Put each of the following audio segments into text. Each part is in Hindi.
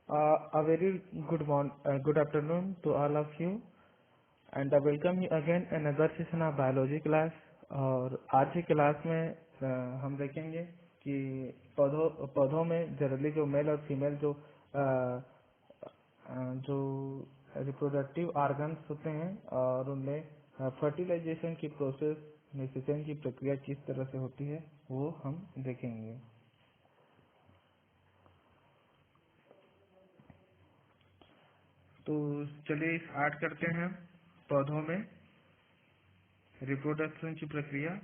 A very good afternoon to all of you, and I welcome you again in another session of biology class. और आज की क्लास में हम देखेंगे कि पौधों में जनरली जो मेल और फीमेल जो रिप्रोडक्टिव ऑर्गन्स होते हैं और उनमें फर्टिलाइजेशन की प्रोसेस, निषेचन की प्रक्रिया किस तरह से होती है वो हम देखेंगे। तो चलिए स्टार्ट करते हैं पौधों में रिप्रोडक्शन की प्रक्रिया।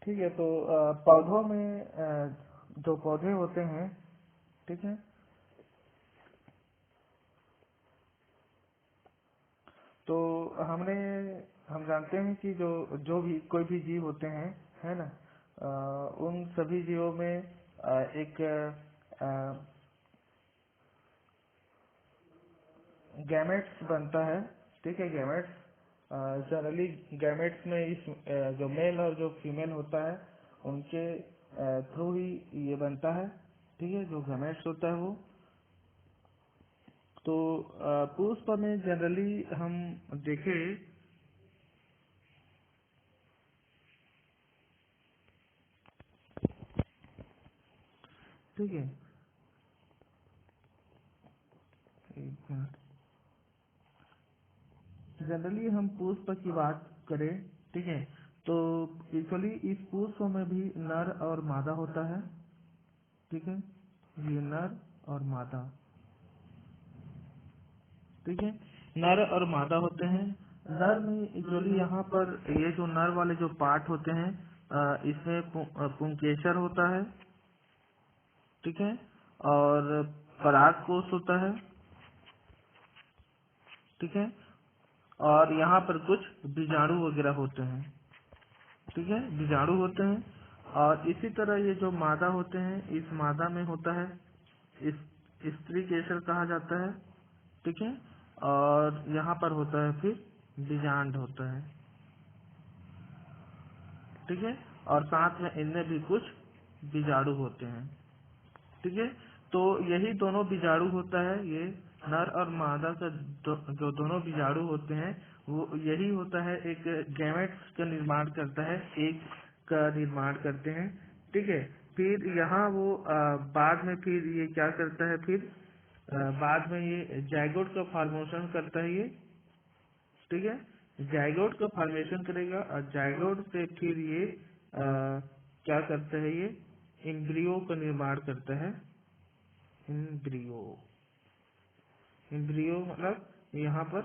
ठीक है, तो पौधों में जो पौधे होते हैं, ठीक है, तो हम जानते हैं कि जो भी कोई भी जीव होते हैं, है ना, उन सभी जीवों में एक गैमेट्स बनता है। ठीक है, गैमेट्स जनरली गैमेट्स में इस जो मेल और जो फीमेल होता है उनके थ्रू ही ये बनता है। ठीक है, जो गैमेट्स होता है वो तो पुष्प में जनरली हम देखें, ठीक है, एक मिनट, जनरली हम पुष्प की बात करें, ठीक है, तो यूजुअली इस पुष्प में भी नर और मादा होता है। ठीक है, ये नर और मादा, ठीक है, नर और मादा होते हैं। नर में यूजुअली यहाँ पर ये जो नर वाले जो पार्ट होते हैं इसमें पुंकेसर होता है। ठीक है, और पराग कोष होता है। ठीक है, और यहाँ पर कुछ बीजाणु वगैरह होते हैं। ठीक है, बीजाणु होते हैं, और इसी तरह ये जो मादा होते हैं, इस मादा में होता है इस स्त्री केसर कहा जाता है। ठीक है, और यहाँ पर होता है फिर बीजांड होता है। ठीक है, और साथ में इनमें भी कुछ बीजाणु होते हैं। ठीक है, तो यही दोनों बीजाणु होता है, ये नर और मादा का जो दोनों बीजाणु होते हैं वो यही होता है, एक गैमेट्स का निर्माण करता है, एक का निर्माण करते हैं। ठीक है, फिर यहाँ वो बाद में फिर ये क्या करता है, फिर बाद में ये जाइगोट का फॉर्मेशन करता है ये। ठीक है, जाइगोट का फॉर्मेशन करेगा और जाइगोट से फिर ये क्या करता है, ये एम्ब्रियो का निर्माण करता है। एम्ब्रियो, एम्ब्रियो मतलब यहाँ पर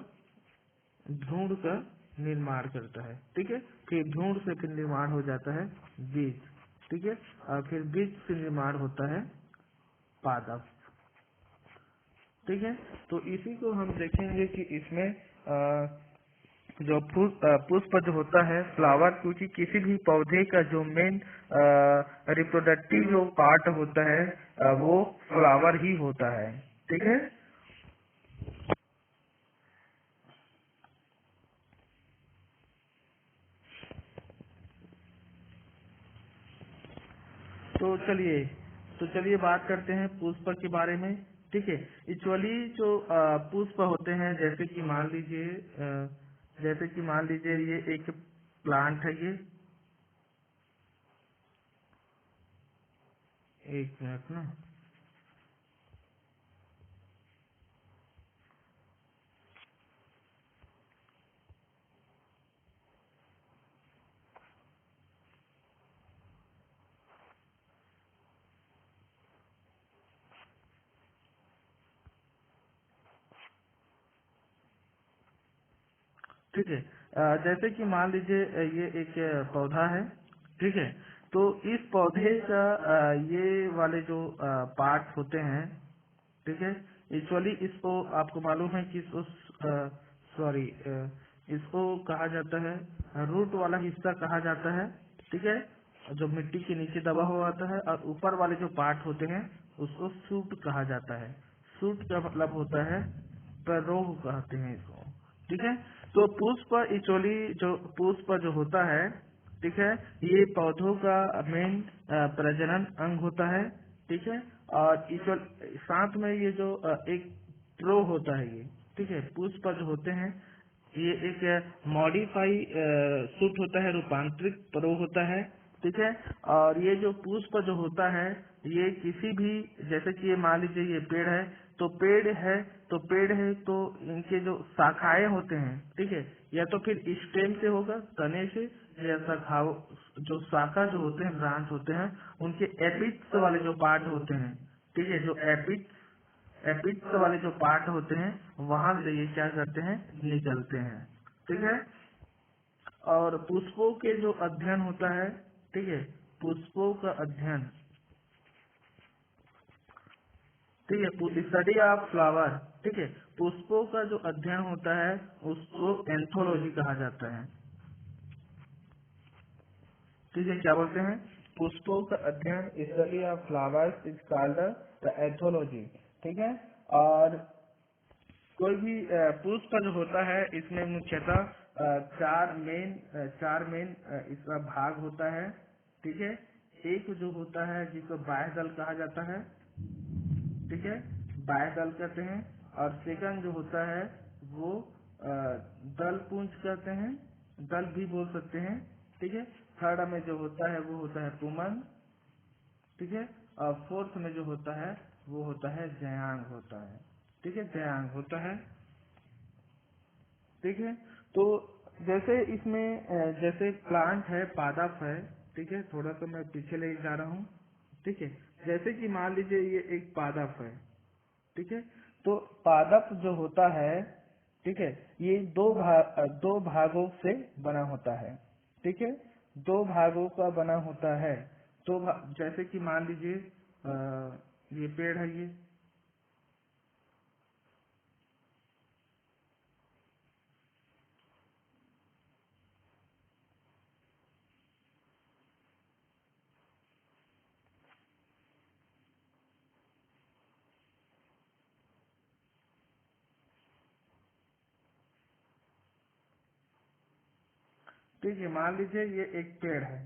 भ्रूण का निर्माण करता है। ठीक है, फिर भ्रूण से फिर निर्माण हो जाता है बीज। ठीक है, और फिर बीज से निर्माण होता है पादप। ठीक है, तो इसी को हम देखेंगे कि इसमें जो पुष्प जो होता है फ्लावर, क्योंकि किसी भी पौधे का जो मेन रिप्रोडक्टिव जो पार्ट होता है वो फ्लावर ही होता है। ठीक है, तो चलिए बात करते हैं पुष्प के बारे में। ठीक है, एक्चुअली जो पुष्प होते हैं, जैसे कि मान लीजिए ये एक प्लांट है, ये एक मिनट ना, ठीक है। जैसे कि मान लीजिए ये एक पौधा है, ठीक है। तो इस पौधे का ये वाले जो पार्ट होते हैं, ठीक है। एक्चुअली इसको आपको मालूम है कि सॉरी, इसको कहा जाता है रूट वाला हिस्सा कहा जाता है, ठीक है। जो मिट्टी के नीचे दबा हुआ होता है, और ऊपर वाले जो पार्ट होते हैं उसको सूट कहा जाता है। सूट का मतलब होता है प्ररोह कहते हैं इसको, ठीक है। तो पुष्प एक्चुअली जो पुष्प जो होता है, ठीक है, ये पौधों का मेन प्रजनन अंग होता है, ठीक है। और इक्वल साथ में ये जो एक प्रो होता है ये, ठीक है। पुष्प जो होते हैं ये एक मॉडिफाई सूट होता है, रूपांतरित प्रो होता है, ठीक है। और ये जो पुष्प जो होता है ये किसी भी, जैसे कि ये मान लीजिए ये पेड़ है, तो पेड़ है तो इनके जो शाखाएं होते हैं, ठीक है, या तो फिर स्टेम से होगा, तने से, या शाखाओं जो शाखा जो होते हैं, ब्रांच होते हैं, उनके एपिक्स वाले जो पार्ट होते हैं, ठीक है, जो एपिक्स वाले जो पार्ट होते हैं वहां से ये क्या करते हैं, निकलते हैं, ठीक है। और पुष्पों के जो अध्ययन होता है, ठीक है, पुष्पों का अध्ययन, ठीक है, स्टडी ऑफ फ्लावर, ठीक है, पुष्पों का जो अध्ययन होता है उसको एंथोलॉजी कहा जाता है, ठीक है। क्या बोलते हैं, पुष्पों का अध्ययन, study of flowers is called the anthology, ठीक है। और कोई भी पुष्प जो होता है इसमें मुख्यतः चार मेन इसका भाग होता है, ठीक है। एक जो होता है जिसको बाह्य दल कहा जाता है, ठीक है, बाह्य दल कहते हैं। और सेकंड जो होता है वो दल पुंज कहते हैं, दल भी बोल सकते हैं, ठीक है। थर्ड में जो होता है वो होता है पुमन, ठीक है। और फोर्थ में जो होता है वो होता है जयांग होता है, ठीक है, जयांग होता है, ठीक है। तो जैसे इसमें जैसे प्लांट है, पादप है, ठीक है, थोड़ा सा मैं पीछे ले जा रहा हूँ, ठीक है। जैसे कि मान लीजिए ये एक पादप है, ठीक है। तो पादप जो होता है, ठीक है, ये दो भागों से बना होता है, ठीक है, दो भागों का बना होता है। तो जैसे कि मान लीजिए ये पेड़ है ये, ठीक है, मान लीजिए ये एक पेड़ है,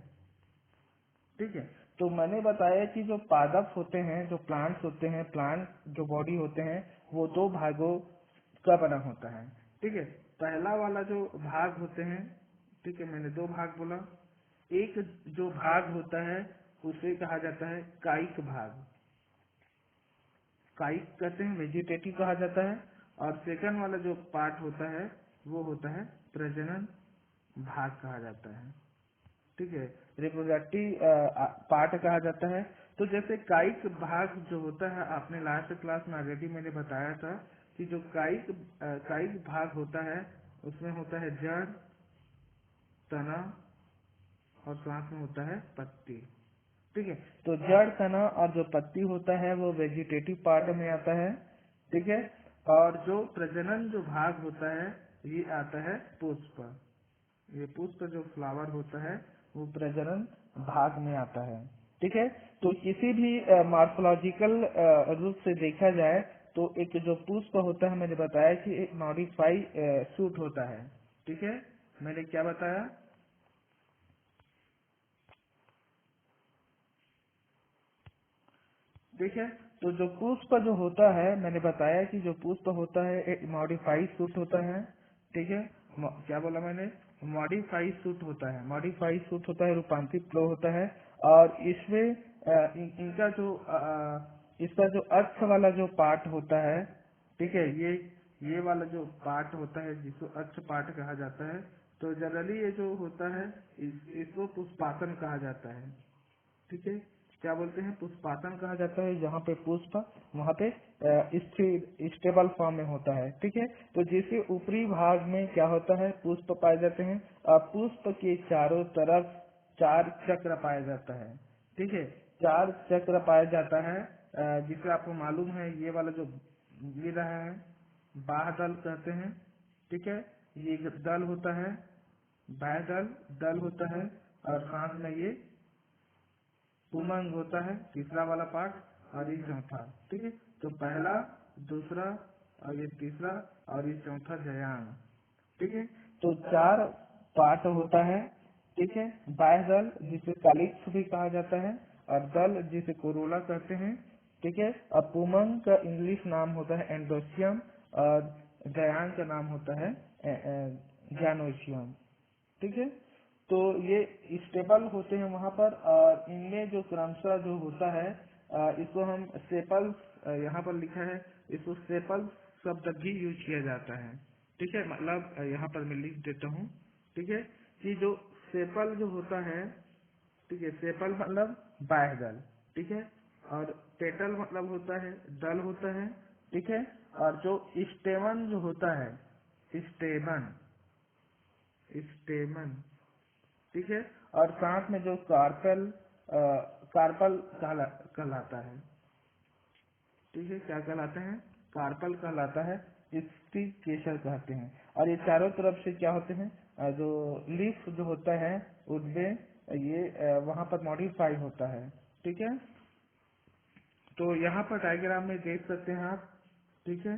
ठीक है। तो मैंने बताया कि जो पादप होते हैं, जो प्लांट्स होते हैं, प्लांट जो बॉडी होते हैं वो दो भागों का बना होता है, ठीक है। पहला वाला जो भाग होते हैं, ठीक है, मैंने दो भाग बोला। एक जो भाग होता है उसे कहा जाता है कायिक भाग, कायिक कहते हैं, वेजिटेटिव कहा जाता है। और सेकंड वाला जो पार्ट होता है वो होता है प्रजनन भाग कहा जाता है, ठीक है, रिप्रोडक्टिव पार्ट कहा जाता है। तो जैसे कायिक भाग जो होता है, आपने लास्ट क्लास में ऑलरेडी मैंने बताया था कि जो कायिक भाग होता है उसमें होता है जड़, तना और साथ में होता है पत्ती, ठीक है। तो जड़, तना और जो पत्ती होता है वो वेजिटेटिव पार्ट में आता है, ठीक है। और जो प्रजनन जो भाग होता है ये आता है पुष्प, ये पुष्प जो फ्लावर होता है वो प्रजनन भाग में आता है, ठीक है। तो किसी भी मॉर्फोलॉजिकल रूप से देखा जाए तो एक जो पुष्प होता है, मैंने बताया कि एक मॉडिफाई सूट होता है, ठीक है। मैंने क्या बताया, ठीक है। तो जो पुष्प जो होता है, मैंने बताया कि जो पुष्प होता है एक मॉडिफाइड सूट होता है, ठीक है। क्या बोला मैंने, मॉडिफाइड सूट होता है, मॉडिफाइड सूट होता है, रूपांतरित फ्लो होता है। और इसमें इनका जो इसका जो अक्ष वाला जो पार्ट होता है, ठीक है, ये वाला जो पार्ट होता है जिसको अक्ष पार्ट कहा जाता है। तो जनरली ये जो होता है इसको पुष्पासन कहा जाता है, ठीक है। क्या बोलते हैं, पुष्पासन कहा जाता है। जहाँ पे पुष्प वहाँ पे स्थिर स्टेबल फॉर्म में होता है। ठीक है, तो जिसके ऊपरी भाग में क्या होता है, पुष्प पाए जाते हैं और पुष्प के चारों तरफ 4 चक्र पाया जाता है। ठीक है, 4 चक्र पाया जाता है, जिसे आपको मालूम है ये वाला जो गिर रहा है बाह दल कहते हैं। ठीक है, ये एक दल होता है, बाह दल होता है और साथ में ये पुमंग होता है, तीसरा वाला पार्ट और ये चौथा। ठीक है, तो पहला, दूसरा और ये तीसरा और ये चौथा जयांग। ठीक है, तो 4 पार्ट होता है। ठीक है, बाह्य दल जिसे कैलिक्स भी कहा जाता है और दल जिसे कोरोला कहते हैं। ठीक है, और पुमंग का इंग्लिश नाम होता है एंडोसियम और जयांग का नाम होता है ग्यानोसियम। ठीक है, तो ये स्टेबल होते हैं वहाँ पर और इनमें जो क्रमशः जो होता है इसको हम सेपल्स, यहाँ पर लिखा है इसको सेपल्स शब्द भी यूज किया जाता है। ठीक है, मतलब यहाँ पर मैं लिख देता हूँ। ठीक है, कि जो सेपल जो होता है, ठीक है, सेपल मतलब बाह्य दल। ठीक है, और पेटल मतलब होता है दल होता है। ठीक है, और जो स्टेमन जो होता है, स्टेमन स्टेमन ठीक है, और साथ में जो कार्पल कहलाता है। ठीक है, क्या कहलाता है, कार्पल कहलाता है, इसकी केसर कहते हैं। और ये चारों तरफ से क्या होते हैं, जो लीफ जो होता है उनमें ये वहाँ पर मॉडिफाई होता है। ठीक है, तो यहाँ पर डायग्राम में देख सकते हैं आप। ठीक है,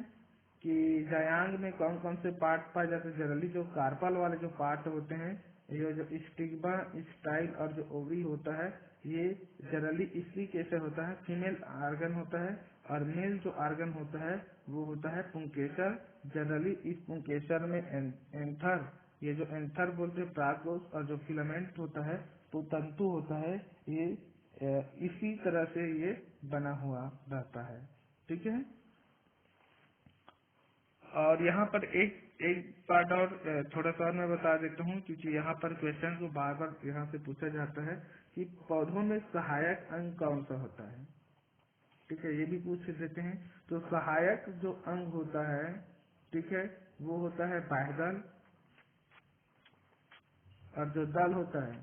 कि जायांग में कौन कौन से पार्ट पाए जाते हैं। जनरली जो कार्पल वाले जो पार्ट होते हैं, ये जो स्टिग्मा, स्टाइल और जो ओवरी होता है, ये जनरली इसी कैसे होता है, फीमेल आर्गन होता है और मेल जो आर्गन होता है वो होता है पुंकेसर। जनरली इस पुंकेसर में एंथर, ये जो एंथर बोलते हैं प्राकोष, और जो फिलामेंट होता है तो तंतु होता है, ये इसी तरह से ये बना हुआ रहता है। ठीक है, और यहाँ पर एक एक पार्ट और थोड़ा सा और मैं बता देता हूँ, क्योंकि यहाँ पर क्वेश्चन को बार बार यहाँ से पूछा जाता है कि पौधों में सहायक अंग कौन सा होता है। ठीक है, ये भी पूछ देते हैं। तो सहायक जो अंग होता है, ठीक है, वो होता है बाह्य दल, और जो दल होता है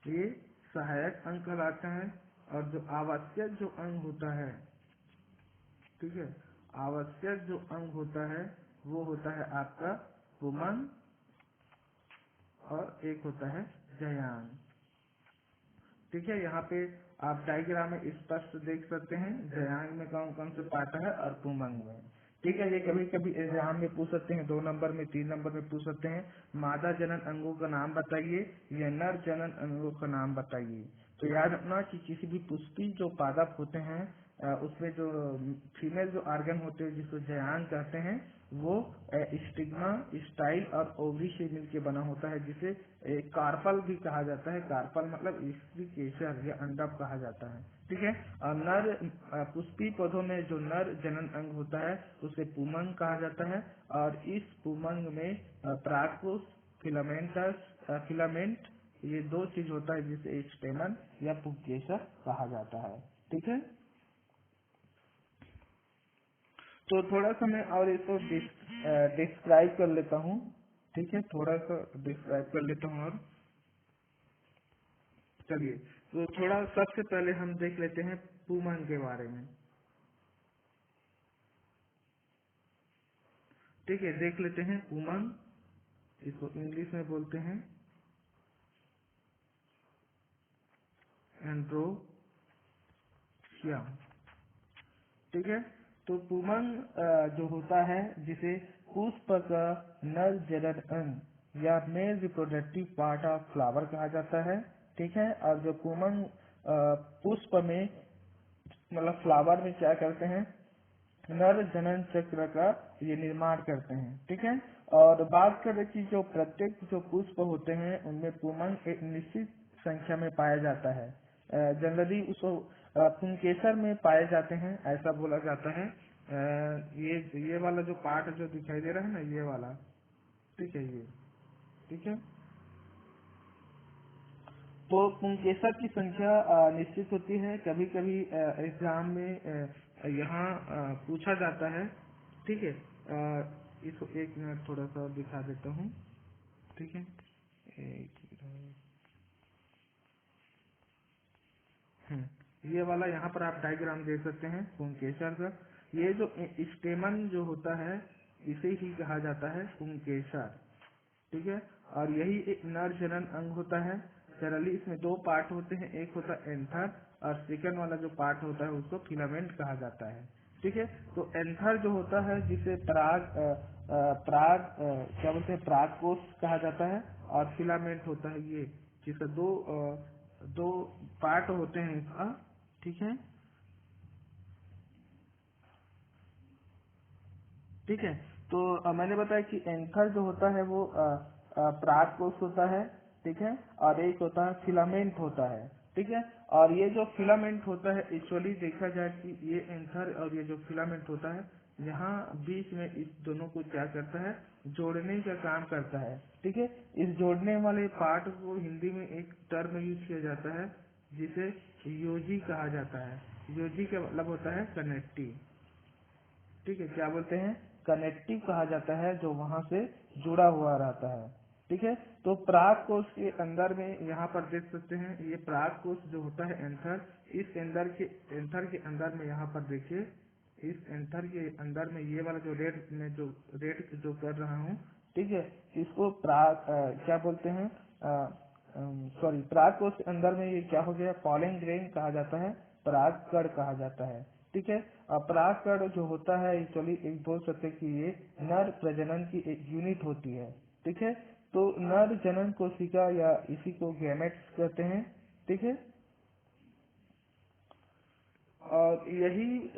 ये सहायक अंग कहलाता है। और जो आवश्यक जो अंग होता है, ठीक है, आवश्यक जो अंग होता है वो होता है आपका पुमंग और एक होता है जयांग। ठीक है, यहाँ पे आप डायग्राम में स्पष्ट देख सकते हैं जयांग में कौन कौन से पार्ट है और पुमंग में। ठीक है, ये कभी कभी एग्जाम में पूछ सकते हैं, 2 नंबर में, 3 नंबर में पूछ सकते हैं, मादा जनन अंगों का नाम बताइए या नर जनन अंगों का नाम बताइए। तो याद रखना कि किसी भी पुष्पी जो पादप होते हैं उसमें जो फीमेल जो आर्गन होते हैं जिसको जयांग कहते हैं, वो स्टिग्मा, स्टाइल और ओवरी से मिलकर बना होता है, जिसे कार्पल भी कहा जाता है। कार्पल मतलब स्त्री केसर या अंडप कहा जाता है। ठीक है, और नर पुष्पी पौधों में जो नर जनन अंग होता है उसे पुमंग कहा जाता है। और इस पुमंग में प्राकोष, फिलामेंट, ये 2 चीज होता है जिसे स्टेमन या पुंकेसर कहा जाता है। ठीक है, तो थोड़ा सा मैं और इसको डिस्क्राइब कर लेता हूँ। ठीक है, थोड़ा सा डिस्क्राइब कर लेता हूँ। और चलिए, तो थोड़ा सबसे पहले हम देख लेते हैं पुमंग के बारे में। ठीक है, देख लेते हैं पुमंग, इसको इंग्लिश में बोलते हैं एंड्रोसिया। ठीक है, तो पुमंग जो होता है जिसे पुष्प का नर जनन अंग या male reproductive part of flower कहा जाता है। ठीक है, और जो पुमंग पुष्प में मतलब फ्लावर में क्या करते हैं, नर जनन चक्र का ये निर्माण करते हैं। ठीक है, और बात करें कि जो प्रत्येक जो पुष्प होते हैं उनमें पुमंग एक निश्चित संख्या में पाया जाता है। जनरली उसको पुंकेसर में पाए जाते हैं, ऐसा बोला जाता है। ये वाला जो पार्ट जो दिखाई दे रहा है ना, ये वाला, ठीक है, ये ठीक है, तो पुंकेसर की संख्या निश्चित होती है। कभी कभी एग्जाम में यहाँ पूछा जाता है। ठीक है, इसको एक मिनट थोड़ा सा दिखा देता हूँ। ठीक है, एक मिनट। ये वाला यहाँ पर आप डायग्राम देख सकते हैं पुंकेसर का। ये जो स्टेमन जो होता है इसे ही कहा जाता है पुंकेसर। ठीक है, और यही एक नर जनन अंग होता है। जनरली इसमें दो पार्ट होते हैं, एक होता है एंथर और सेकंड वाला जो पार्ट होता है उसको फिलामेंट कहा जाता है। ठीक है, तो एंथर जो होता है जिसे क्या बोलते हैं, पराग कोष कहा जाता है, और फिलामेंट होता है ये, जिसका दो पार्ट होते हैं इसका। ठीक है, ठीक है। तो मैंने बताया कि एंथर जो होता है वो पराग कोष होता है। ठीक है, और एक होता है फिलामेंट होता है। ठीक है, और ये जो फिलामेंट होता है एक्चुअली देखा जाए कि ये एंथर और ये जो फिलामेंट होता है यहाँ बीच में इस दोनों को क्या करता है, जोड़ने का काम करता है। ठीक है, इस जोड़ने वाले पार्ट को हिंदी में एक टर्म यूज किया जाता है जिसे योजी कहा जाता है। योजी का मतलब होता है कनेक्टिव। ठीक है, क्या बोलते हैं, कनेक्टिव कहा जाता है, जो वहां से जुड़ा हुआ रहता है। ठीक है, तो पराग कोष के अंदर में यहाँ पर देख सकते हैं, ये पराग कोष जो होता है एंथर, इस एंथर के अंदर में यहाँ पर देखिए, इस एंथर के अंदर में ये वाला जो रेड जो कर रहा हूँ। ठीक है, इसको क्या बोलते हैं, सॉरी, पराग कोष के अंदर में ये क्या हो गया, पॉलन ग्रेन कहा जाता है, पराग कण कहा जाता है। ठीक है, पराग कण जो होता है एक्चुअली एक बोल सकते हैं कि ये नर प्रजनन की एक यूनिट होती है। ठीक है, तो नर जनन कोशिका या इसी को गैमेट्स कहते हैं। ठीक है, और यही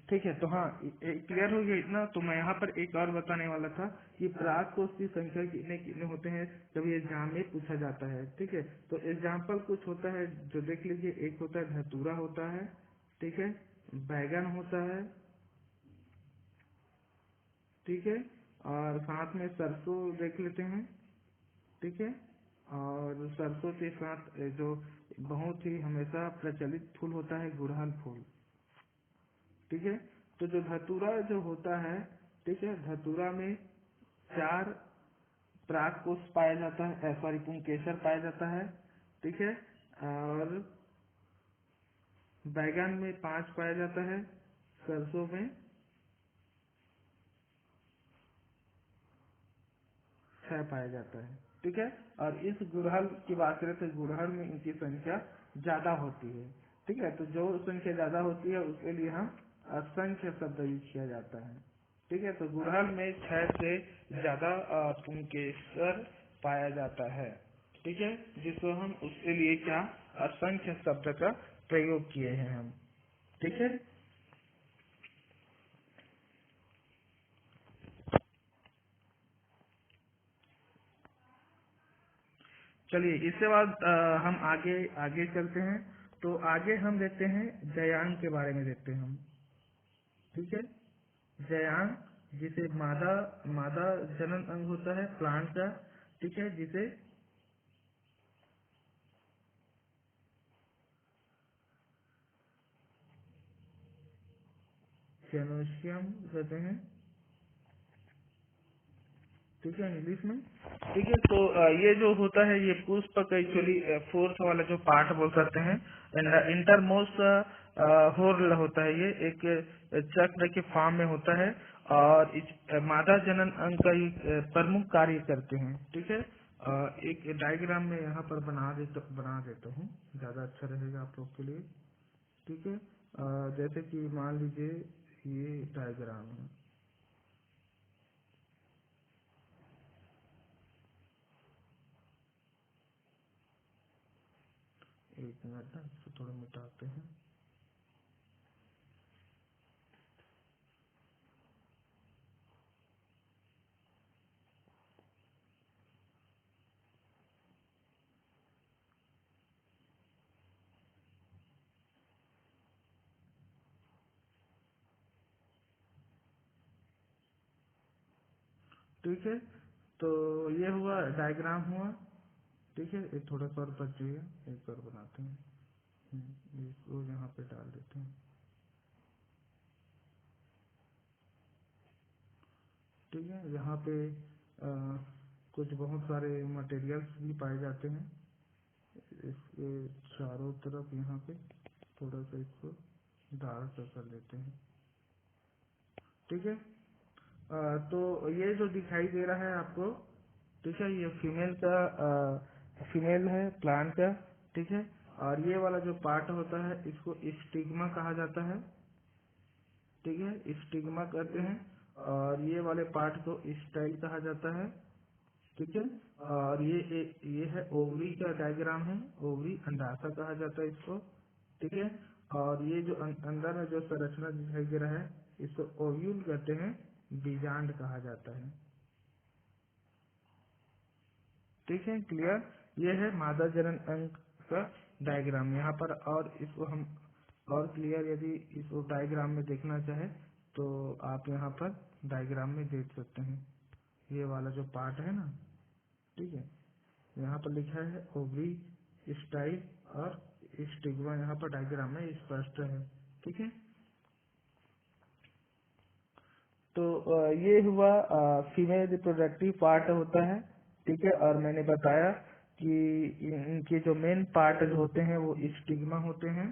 ठीक है। तो हाँ, क्लियर हो गया इतना। तो मैं यहाँ पर एक और बताने वाला था कि पराग कोष की संख्या कितने कितने होते हैं, जब ये एग्जाम में पूछा जाता है। ठीक है, तो एग्जाम्पल कुछ होता है जो देख लीजिए। एक होता है धतूरा होता है। ठीक है, बैगन होता है। ठीक है, और साथ में सरसों देख लेते हैं। ठीक है, और सरसों के साथ जो बहुत ही हमेशा प्रचलित फूल होता है गुड़हल फूल। ठीक है, तो जो धतूरा जो होता है, ठीक है, धतूरा में 4 पराग कोष पाया जाता है, सॉरी, पुंकेसर पाया जाता है। ठीक है, और बैगन में 5 पाया जाता है, सरसों में 6 पाया जाता है। ठीक है, और इस गुड़हल की बात करें तो गुड़हल में इनकी संख्या ज्यादा होती है। ठीक है, तो जो संख्या ज्यादा होती है उसके लिए हम असंख्य शब्द यूज किया जाता है। ठीक है, तो गुड़हल में 6 से ज्यादा पुंकेसर पाया जाता है। ठीक है, जिसको हम उसके लिए क्या, असंख्य शब्द का प्रयोग किए हैं हम। ठीक है, चलिए इसके बाद हम आगे आगे चलते हैं। तो आगे हम देखते हैं जयांग के बारे में देखते हैं हम। ठीक है, जयांग जिसे मादा मादा जनन अंग होता है प्लांट का। ठीक है, जिसे जेनोसियम कहते हैं। ठीक है, इंग्लिश में। ठीक है, तो ये जो होता है ये पुष्प का एक्चुअली फोर्थ वाला जो पार्ट बोल सकते हैं, इंटरमोस्ट होर्ल होता है। ये एक चक्र के फॉर्म में होता है, और इस मादा जनन अंग का ये प्रमुख कार्य करते हैं। ठीक है, एक डायग्राम में यहाँ पर बना देता हूँ, ज्यादा अच्छा रहेगा आप लोग के लिए। ठीक है, जैसे कि मान लीजिए ये डायग्राम है। एक मिनट ना, इसको थोड़ा मिटाते हैं। ठीक है, तो ये हुआ डायग्राम हुआ। ठीक है, ये थोड़ा सा और बच जाएगा, एक और बनाते हैं। इसको यहाँ पे डाल देते हैं। ठीक है, यहाँ पे कुछ बहुत सारे मटेरियल्स भी पाए जाते हैं इसके चारों तरफ। यहाँ पे थोड़ा सा इसको डार्क कर लेते हैं। ठीक है, तो ये जो दिखाई दे रहा है आपको, ठीक है, ये फीमेल है प्लांट का। ठीक है, और ये वाला जो पार्ट होता है इसको स्टिग्मा कहा जाता है। ठीक है, स्टिग्मा कहते हैं। और ये वाले पार्ट को स्टाइल कहा जाता है। ठीक है, और ये है ओवरी का डायग्राम है, ओवरी अंडाशय कहा जाता है इसको। ठीक है, और ये जो अंदर में जो संरचना दिखाई दे रहा है इसको ओव्यूल कहते हैं, बीजांड कहा जाता है। ठीक है, क्लियर। ये है मादा जनन अंग का डायग्राम यहाँ पर। और इसको हम और क्लियर यदि इसको डायग्राम में देखना चाहे तो आप यहाँ पर डायग्राम में देख सकते हैं। ये वाला जो पार्ट है ना, ठीक है, यहाँ पर लिखा है ओवरी, स्टाइल और स्टिग्मा, यहाँ पर डायग्राम में स्पष्ट है। ठीक है, तो ये हुआ फीमेल रिप्रोडक्टिव पार्ट होता है। ठीक है, और मैंने बताया कि इनके जो मेन पार्ट होते हैं वो स्टिग्मा होते हैं।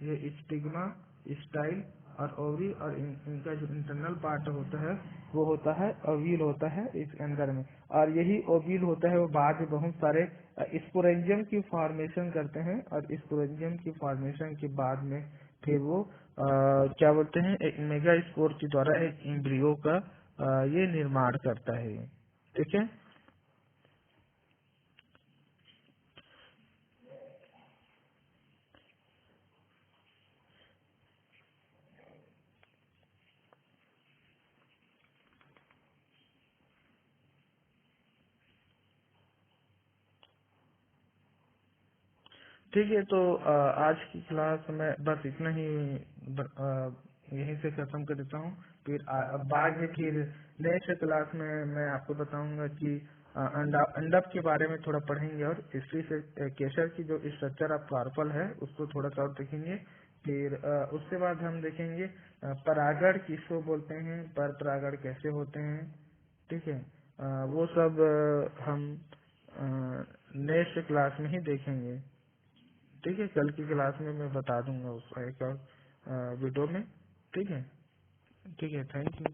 ये स्टिग्मा, स्टाइल और ओवरी, और इनका जो इंटरनल पार्ट होता है वो होता है ओव्यूल होता है इस अंदर में। और यही ओव्यूल होता है वो बाद में बहुत सारे स्पोरेंजियम की फॉर्मेशन करते हैं, और स्पोरेंजियम की फॉर्मेशन के बाद में फिर वो क्या बोलते हैं, एक मेगा स्पोर के द्वारा एक एम्ब्रियो का ये निर्माण करता है। ठीक है, ठीक है। तो आज की क्लास में बस इतना ही, यहीं से खत्म कर देता हूँ। फिर बाद में फिर नेक्स्ट क्लास में मैं आपको बताऊंगा कि अंडप के बारे में थोड़ा पढ़ेंगे, और हिस्ट्री से केसर की जो स्ट्रक्चर ऑफ कार्पल है उसको थोड़ा सा और देखेंगे। फिर उसके बाद हम देखेंगे परागण किसको बोलते हैं, पर परागण कैसे होते हैं। ठीक है, वो सब हम नेक्स्ट क्लास में ही देखेंगे। ठीक है, कल की क्लास में मैं बता दूंगा उसका एक और वीडियो में। ठीक है, ठीक है, थैंक यू।